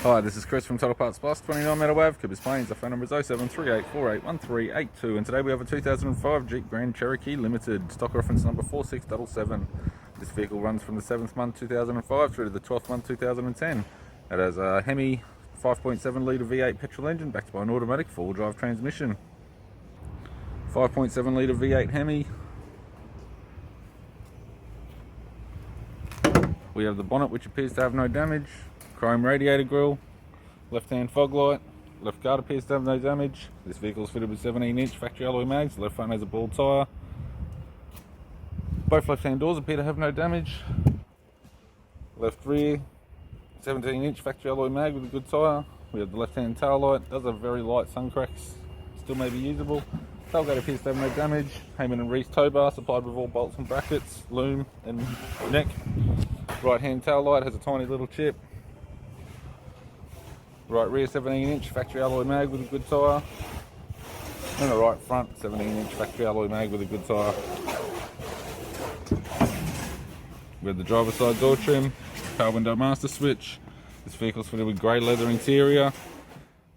Hi, this is Chris from Total Parts Plus, 29 meadow Ave Coopers Plains. Our phone number is 0738481382, and today we have a 2005 Jeep Grand Cherokee Limited, stock reference number 4677. This vehicle runs from the 7th month 2005 through to the 12th month 2010. It has a Hemi 5.7 litre V8 petrol engine backed by an automatic four-wheel drive transmission. 5.7 litre V8 Hemi. We have the bonnet, which appears to have no damage. Chrome radiator grille, left-hand fog light, left guard appears to have no damage. This vehicle is fitted with 17-inch factory alloy mags. The left front has a bald tyre. Both left-hand doors appear to have no damage. Left rear, 17-inch factory alloy mag with a good tyre. We have the left-hand tail light, does have very light sun cracks, still may be usable. Tailgate appears to have no damage. Heyman and Reese tow bar supplied with all bolts and brackets, loom and neck. Right-hand tail light has a tiny little chip. Right rear 17-inch factory alloy mag with a good tyre, and the right front 17-inch factory alloy mag with a good tyre. We have the driver's side door trim, power window master switch. This vehicle's fitted with grey leather interior,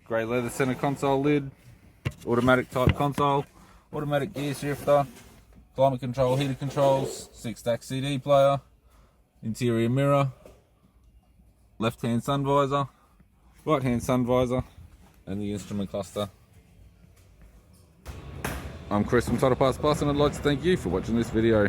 grey leather centre console lid, automatic type console, automatic gear shifter, climate control, heater controls, 6-stack CD player, interior mirror, left-hand sun visor, right-hand sun visor, and the instrument cluster. I'm Chris from Total Parts Plus, and I'd like to thank you for watching this video.